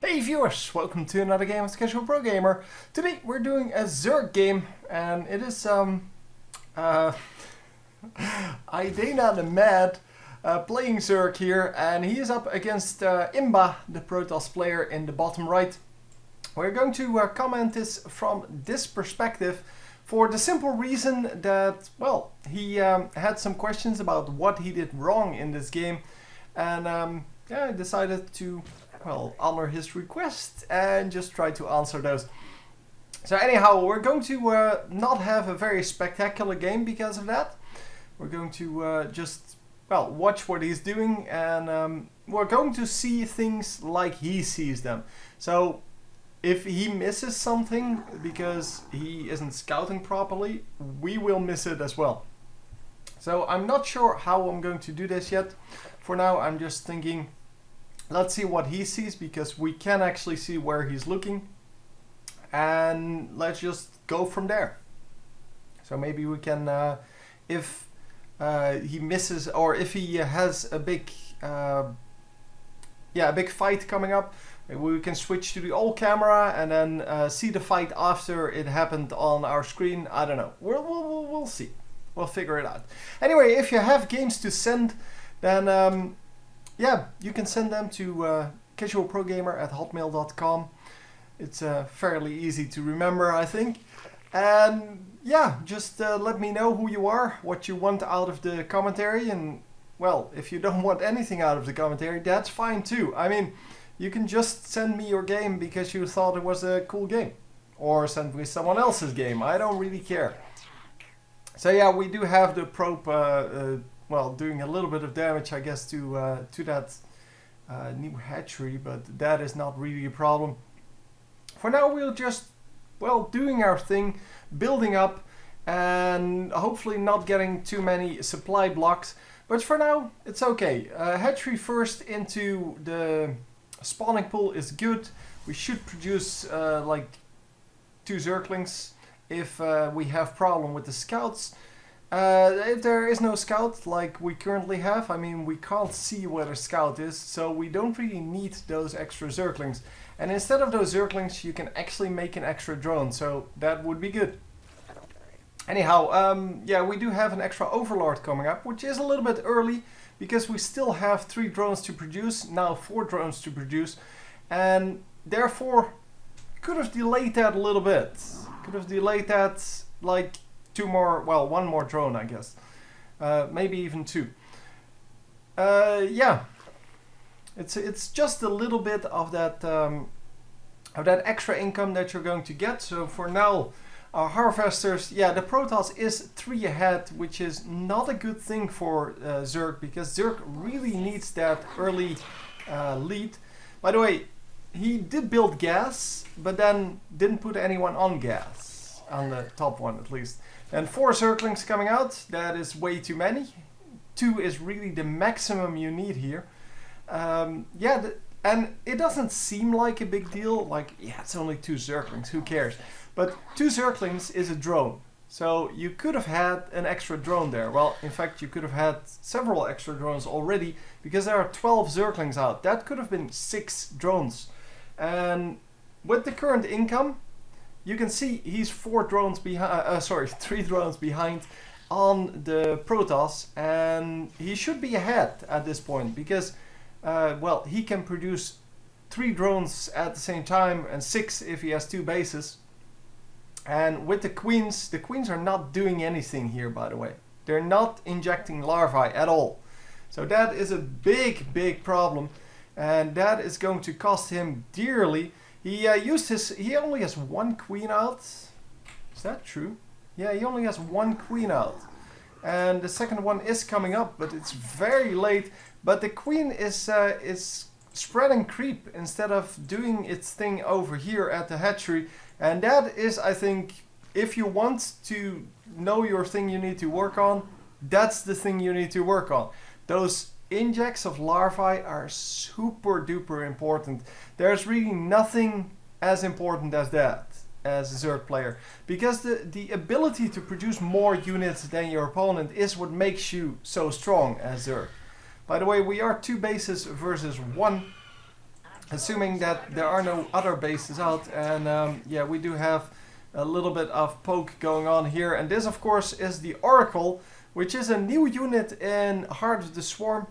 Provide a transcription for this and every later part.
Hey viewers, welcome to another game of Casual Pro Gamer. Today we're doing a Zerg game, and it is Idena the Mad playing Zerg here, and he is up against Imba, the Protoss player in the bottom right. We're going to comment this from this perspective for the simple reason that, well, he had some questions about what he did wrong in this game, and yeah, I decided to, well, honor his request and just try to answer those. So anyhow, we're going to not have a very spectacular game because of that. We're going to just, well, watch what he's doing, and we're going to see things like he sees them. So if he misses something because he isn't scouting properly, we will miss it as well. So I'm not sure how I'm going to do this yet. For now, I'm just thinking, let's see what he sees, because we can actually see where he's looking, and let's just go from there. So maybe we can, if he misses, or if he has a big fight coming up, maybe we can switch to the old camera and then see the fight after it happened on our screen. I don't know. We'll see. We'll figure it out. Anyway, if you have games to send, then yeah, you can send them to casualprogamer@hotmail.com. It's fairly easy to remember, I think. And yeah, just let me know who you are, what you want out of the commentary, and well, if you don't want anything out of the commentary, that's fine too. I mean, you can just send me your game because you thought it was a cool game, or send me someone else's game. I don't really care. So yeah, we do have the probe, well, doing a little bit of damage, I guess, to that new hatchery, but that is not really a problem. For now, we'll just, well, doing our thing, building up, and hopefully not getting too many supply blocks. But for now, it's okay. Hatchery first into the spawning pool is good. We should produce like 2 Zerglings. If we have problem with the scouts, if there is no scout like we currently have, I mean, we can't see where the scout is, so we don't really need those extra Zerglings. And instead of those Zerglings, you can actually make an extra drone, so that would be good. Anyhow, yeah, we do have an extra Overlord coming up, which is a little bit early, because we still have 3 drones to produce, now 4 drones to produce, and therefore could have delayed that a little bit. Could have delayed that like 2 more, well, 1 more drone, I guess. Maybe even 2. Yeah, it's just a little bit of that extra income that you're going to get. So for now, our harvesters, yeah, the Protoss is 3 ahead, which is not a good thing for Zerg, because Zerg really needs that early lead. By the way, he did build gas, but then didn't put anyone on gas, on the top one at least. And 4 Zerglings coming out, that is way too many. 2 is really the maximum you need here. Yeah, and it doesn't seem like a big deal, like, yeah, it's only 2 Zerglings, who cares? But 2 Zerglings is a drone, so you could have had an extra drone there. Well, in fact, you could have had several extra drones already, because there are 12 Zerglings out. That could have been 6 drones. And with the current income, you can see he's 4 drones behind, sorry, 3 drones behind on the Protoss, and he should be ahead at this point, because, well, he can produce 3 drones at the same time, and 6 if he has 2 bases. And with the queens are not doing anything here, by the way. They're not injecting larvae at all. So that is a big problem. And that is going to cost him dearly. He he only has 1 queen out. Is that true? Yeah, he only has 1 queen out. And the second one is coming up, but it's very late. But the queen is spreading creep instead of doing its thing over here at the hatchery. And that is, I think, if you want to know your thing you need to work on, that's the thing you need to work on. Those injects of larvae are super duper important. There's really nothing as important as that as a Zerg player, because the ability to produce more units than your opponent is what makes you so strong as Zerg. By the way, we are 2 bases versus 1, assuming that there are no other bases out. And yeah, we do have a little bit of poke going on here. And this, of course, is the Oracle, which is a new unit in Heart of the Swarm.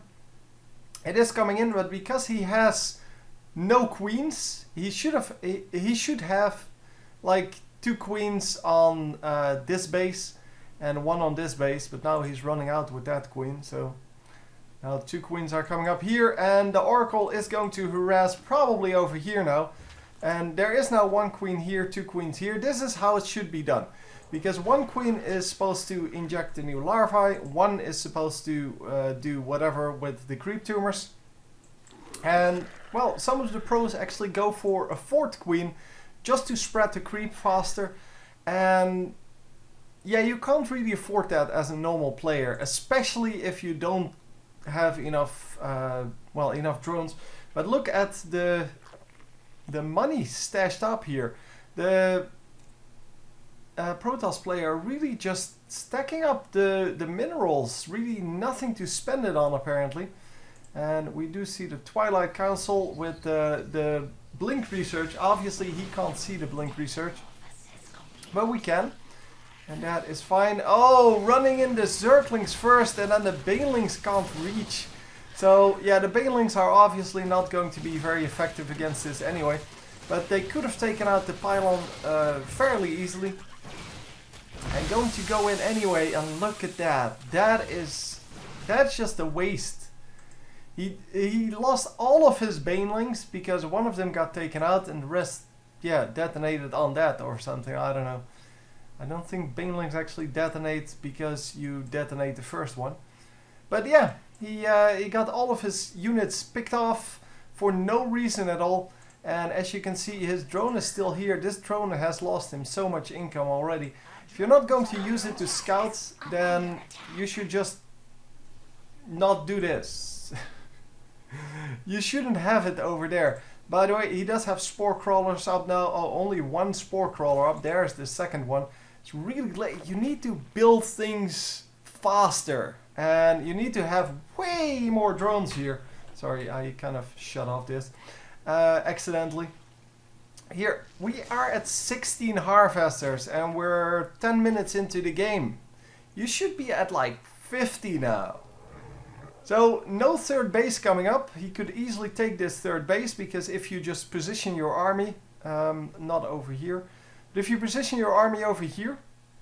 It is coming in, but because he has no queens, he should have like 2 queens on this base and 1 on this base, but now he's running out with that queen. So now 2 queens are coming up here, and the Oracle is going to harass probably over here now. And there is now 1 queen here, 2 queens here. This is how it should be done. Because 1 queen is supposed to inject the new larvae, 1 is supposed to do whatever with the creep tumors. And, well, some of the pros actually go for a 4th queen just to spread the creep faster. And yeah, you can't really afford that as a normal player, especially if you don't have enough, enough drones. But look at the money stashed up here. The Protoss player really just stacking up the minerals, really nothing to spend it on apparently. And we do see the Twilight Council with the blink research. Obviously he can't see the blink research, but we can. And that is fine. Oh, running in the Zerglings first, and then the Banelings can't reach. So yeah, the Banelings are obviously not going to be very effective against this anyway. But they could have taken out the pylon fairly easily. And going to go in anyway, and look at that. That's just a waste. He lost all of his Banelings because one of them got taken out and the rest, yeah, detonated on that or something. I don't know. I don't think Banelings actually detonate because you detonate the first one. But yeah, he got all of his units picked off for no reason at all. And as you can see, his drone is still here. This drone has lost him so much income already. If you're not going to use it to scout, then you should just not do this. You shouldn't have it over there. By the way, he does have spore crawlers up now. Oh, only 1 spore crawler up. There's the second one. It's really late. You need to build things faster. And you need to have way more drones here. Sorry, I kind of shut off this accidentally. Here, we are at 16 harvesters and we're 10 minutes into the game. You should be at like 50 now. So, no 3rd base coming up. He could easily take this 3rd base because if you just position your army, not over here, but if you position your army over here,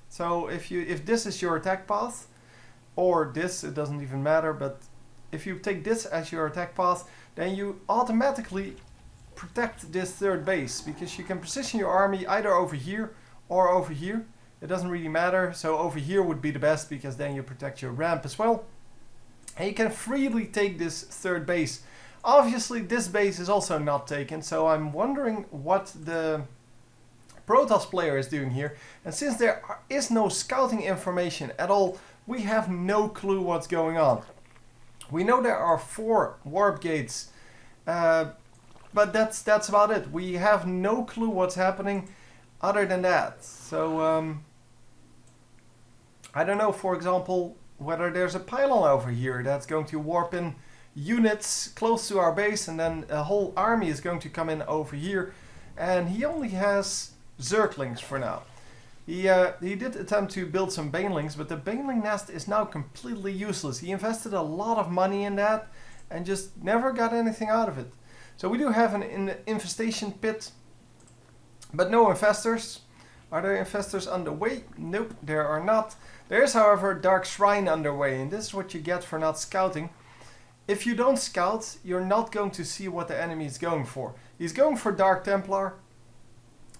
so if this is your attack path, or this, it doesn't even matter, but if you take this as your attack path, then you automatically protect this 3rd base, because you can position your army either over here or over here. It doesn't really matter, so over here would be the best because then you protect your ramp as well. And you can freely take this 3rd base. Obviously this base is also not taken, so I'm wondering what the Protoss player is doing here. And since there is no scouting information at all, we have no clue what's going on. We know there are 4 warp gates, but that's about it. We have no clue what's happening other than that. So I don't know, for example, whether there's a pylon over here that's going to warp in units close to our base, and then a whole army is going to come in over here. And he only has Zerglings for now. He did attempt to build some Banelings, but the Baneling nest is now completely useless. He invested a lot of money in that and just never got anything out of it. So we do have an infestation pit, but no infestors. Are there infestors underway? Nope, there are not. There is, however, a Dark Shrine underway, and this is what you get for not scouting. If you don't scout, you're not going to see what the enemy is going for. He's going for Dark Templar,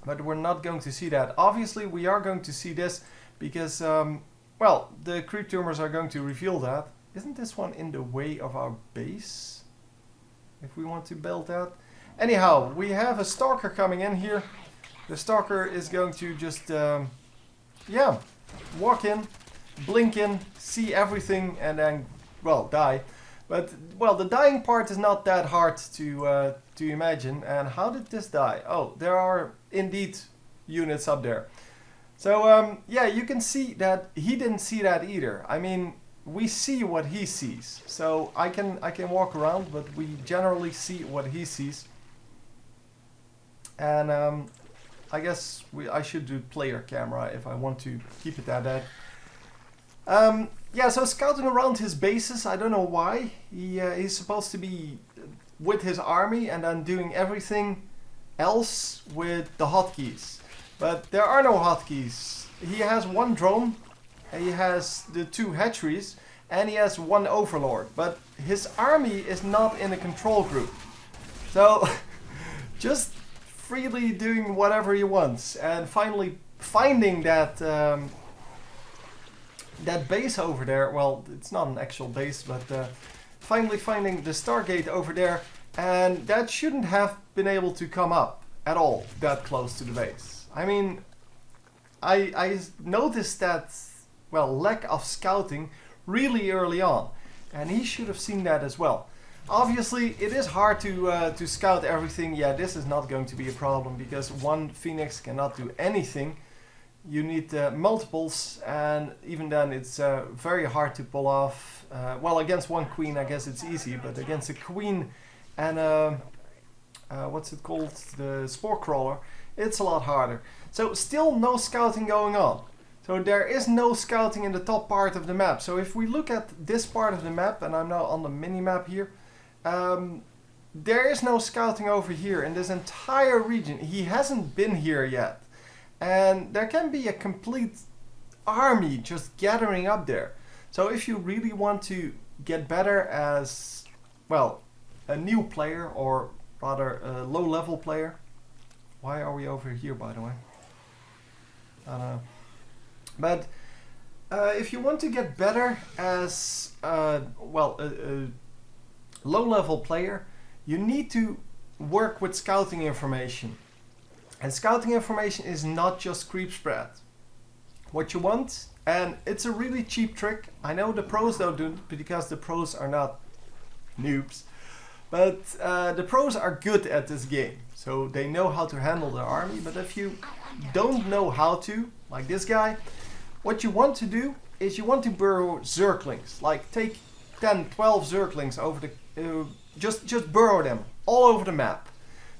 but we're not going to see that. Obviously, we are going to see this because, well, the creep tumors are going to reveal that. Isn't this one in the way of our base? If we want to build that. Anyhow, we have a Stalker coming in here. The Stalker is going to just, yeah, walk in, blink in, see everything, and then, well, die. But, well, the dying part is not that hard to imagine. And how did this die? Oh, there are indeed units up there. So, yeah, you can see that he didn't see that either. I mean, we see what he sees. So I can walk around, but we generally see what he sees. And I guess I should do player camera if I want to keep it at that. Yeah, so scouting around his bases, I don't know why. He's supposed to be with his army and then doing everything else with the hotkeys. But there are no hotkeys. He has one drone, he has the 2 hatcheries, and he has 1 overlord. But his army is not in a control group. So, just freely doing whatever he wants. And finally finding that that base over there. Well, it's not an actual base, but finally finding the Stargate over there. And that shouldn't have been able to come up at all that close to the base. I mean, I noticed that, well, lack of scouting really early on. And he should have seen that as well. Obviously, it is hard to scout everything. Yeah, this is not going to be a problem because one Phoenix cannot do anything. You need multiples, and even then it's very hard to pull off. Well, against one queen I guess it's easy, but against a queen and what's it called, the spore crawler, it's a lot harder. So still no scouting going on. So there is no scouting in the top part of the map. So if we look at this part of the map, and I'm now on the mini map here, there is no scouting over here in this entire region. He hasn't been here yet. And there can be a complete army just gathering up there. So if you really want to get better as, well, a new player, or rather a low level player. Why are we over here, by the way? I don't know. But if you want to get better as, well, a low level player, you need to work with scouting information. And scouting information is not just creep spread. What you want, and it's a really cheap trick. I know the pros don't do it because the pros are not noobs. But the pros are good at this game. So they know how to handle their army. But if you don't know how to, like this guy, what you want to do is you want to burrow Zerglings. Like take 10, 12 Zerglings over the... just burrow them all over the map.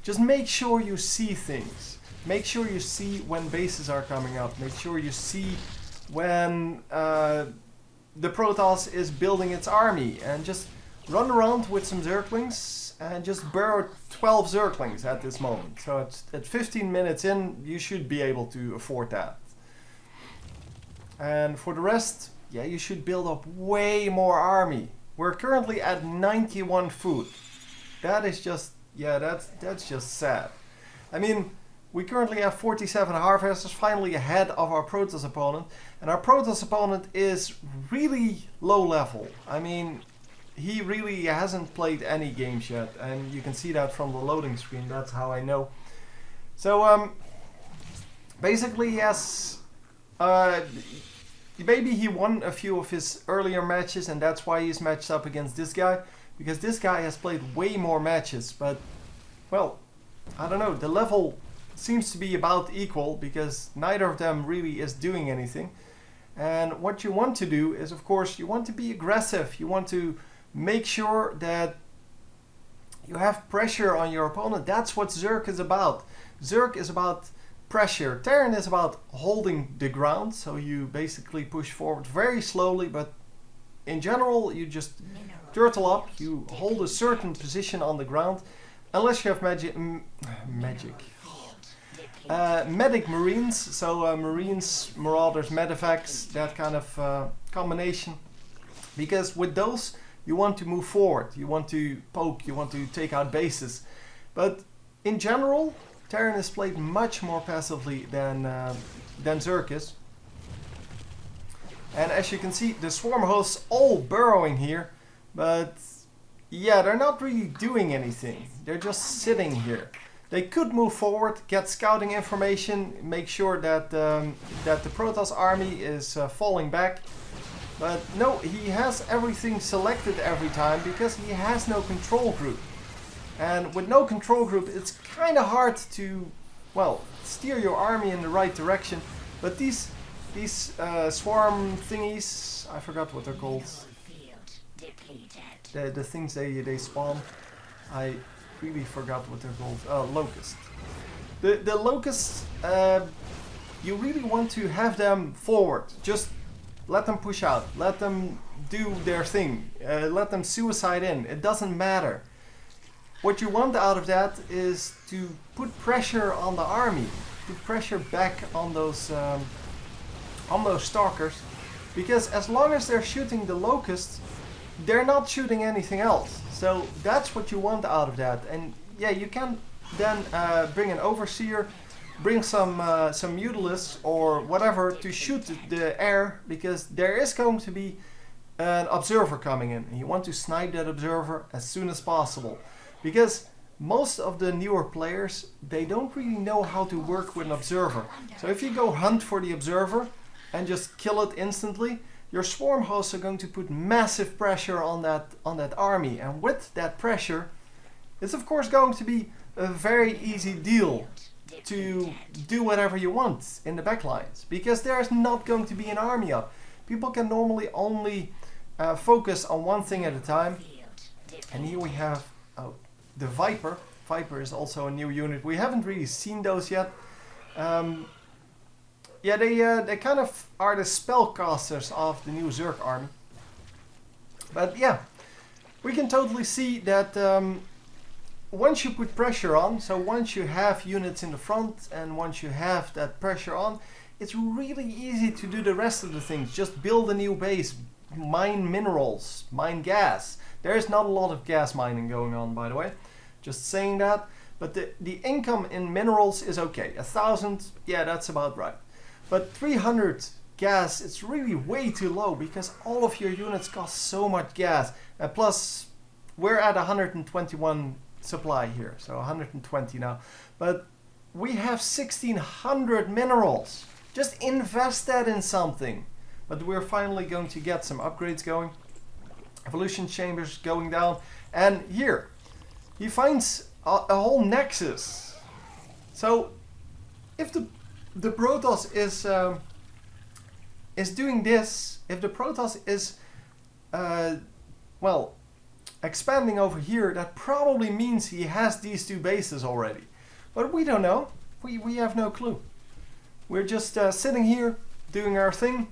Just make sure you see things. Make sure you see when bases are coming up. Make sure you see when the Protoss is building its army. And just run around with some Zerglings and just burrow 12 Zerglings at this moment. So at 15 minutes in, you should be able to afford that. And for the rest, yeah, you should build up way more army. We're currently at 91 food. That is just... yeah, that's just sad. I mean, we currently have 47 harvesters, finally ahead of our Protoss opponent. And our Protoss opponent is really low level. I mean, he really hasn't played any games yet. And you can see that from the loading screen, that's how I know. So, basically, yes, maybe he won a few of his earlier matches and that's why he's matched up against this guy. Because this guy has played way more matches, but, well, I don't know, the level seems to be about equal because neither of them really is doing anything. And what you want to do is, of course, you want to be aggressive. You want to make sure that you have pressure on your opponent. That's what Zerg is about. Zerg is about pressure. Terran is about holding the ground, so you basically push forward very slowly, but in general, you just turtle up, you hold a certain position on the ground, unless you have medic marines, so marines, marauders, medevacs, that kind of combination. Because with those, you want to move forward, you want to poke, you want to take out bases. But in general, Terran is played much more passively than Zerg is. And as you can see, the swarm hosts all burrowing here. But yeah, they're not really doing anything. They're just sitting here. They could move forward, get scouting information, make sure that that the Protoss army is falling back. But no, he has everything selected every time because he has no control group. And with no control group, it's kind of hard to, well, steer your army in the right direction. But these swarm thingies, I forgot what they're called. The things they spawn, I really forgot what they're called. Locust. The locusts, you really want to have them forward. Just let them push out. Let them do their thing. Let them suicide in. It doesn't matter. What you want out of that is to put pressure on the army. Put pressure back on those stalkers. Because as long as they're shooting the locusts, they're not shooting anything else. So that's what you want out of that. And yeah, you can then bring an overseer, bring some mutalisks or whatever to shoot the air, because there is going to be an observer coming in. And you want to snipe that observer as soon as possible. Because most of the newer players, they don't really know how to work with an observer. So if you go hunt for the observer and just kill it instantly, your swarm hosts are going to put massive pressure on that army. And with that pressure, it's of course going to be a very easy deal to do whatever you want in the backlines, because there's not going to be an army up. People can normally only focus on one thing at a time. And here we have the Viper. Viper is also a new unit. We haven't really seen those yet. Yeah, they kind of are the spellcasters of the new Zerg army. But yeah, we can totally see that once you put pressure on, so once you have units in the front and once you have that pressure on, it's really easy to do the rest of the things. Just build a new base, mine minerals, mine gas. There is not a lot of gas mining going on, by the way. Just saying that. But the income in minerals is okay. 1,000, yeah, that's about right. But 300 gas, it's really way too low, because all of your units cost so much gas. Plus, we're at 121 supply here, so 120 now. But we have 1,600 minerals. Just invest that in something. But we're finally going to get some upgrades going. Evolution chambers going down. And here, he finds a whole nexus. So, if the Protoss is doing this, if the Protoss is well, expanding over here, that probably means he has these two bases already. But we don't know. We have no clue. We're just sitting here doing our thing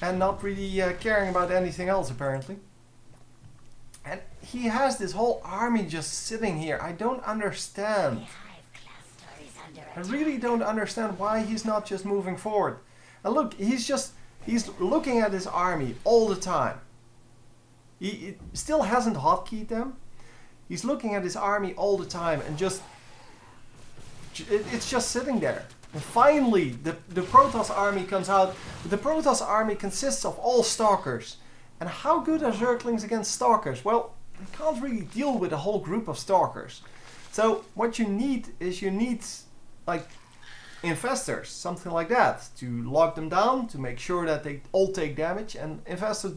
and not really caring about anything else, apparently. And he has this whole army just sitting here. I don't understand. I really don't understand why he's not just moving forward. And look, he's looking at his army all the time. He still hasn't hotkeyed them. He's looking at his army all the time and it's just sitting there. And finally, the Protoss army comes out. The Protoss army consists of all Stalkers. And how good are Zerglings against Stalkers? Well, they can't really deal with a whole group of Stalkers. So what you need is like infestors, something like that, to lock them down, to make sure that they all take damage. And infestors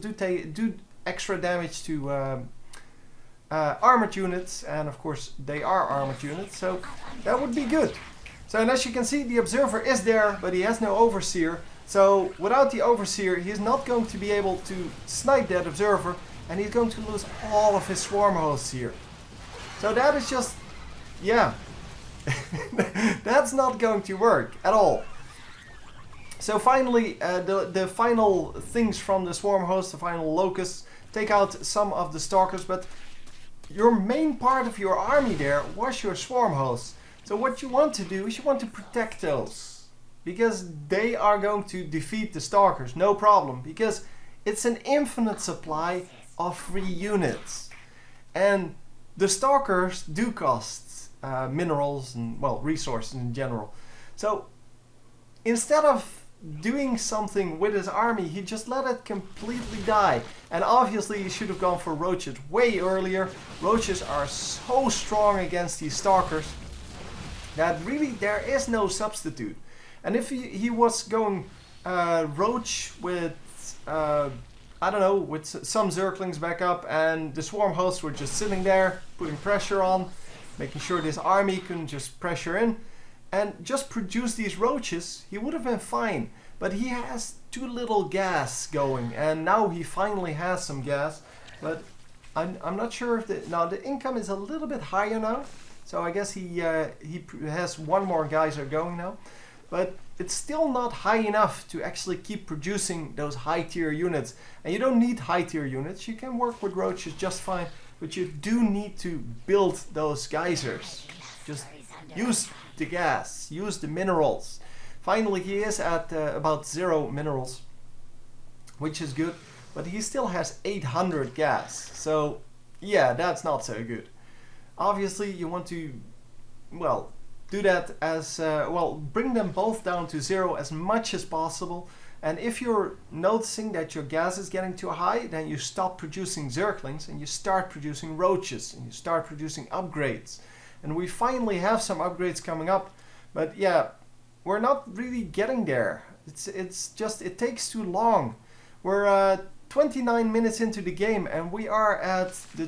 do extra damage to armored units, and of course they are armored units, so that would be good. So, and as you can see, the observer is there, but he has no overseer. So without the overseer, he's not going to be able to snipe that observer, and he's going to lose all of his swarm hosts here. So that is just, yeah, that's not going to work at all. So finally, the final things from the swarm host, the final locusts, take out some of the stalkers, but your main part of your army there was your swarm hosts. So what you want to do is you want to protect those, because they are going to defeat the stalkers, no problem, because it's an infinite supply of free units. And the stalkers do cost minerals and, well, resources in general. So instead of doing something with his army, he just let it completely die. And obviously he should have gone for roaches way earlier. Roaches are so strong against these stalkers that really there is no substitute. And if he was going roach with I don't know, with some Zerglings back up, and the swarm hosts were just sitting there putting pressure on, making sure this army couldn't just pressure in and just produce these roaches, he would have been fine. But he has too little gas going, and now he finally has some gas. But I'm not sure if the income is a little bit higher now. So I guess he has one more geyser going now. But it's still not high enough to actually keep producing those high tier units. And you don't need high tier units. You can work with roaches just fine. But you do need to build those geysers. Just use the gas. Use the minerals. Finally, he is at about 0 minerals, which is good. But he still has 800 gas. So, yeah, that's not so good. Obviously, you want to, well, do that as, bring them both down to 0 as much as possible. And if you're noticing that your gas is getting too high, then you stop producing Zerglings and you start producing roaches and you start producing upgrades. And we finally have some upgrades coming up. But yeah, we're not really getting there. It's just, it takes too long. We're 29 minutes into the game and we are at the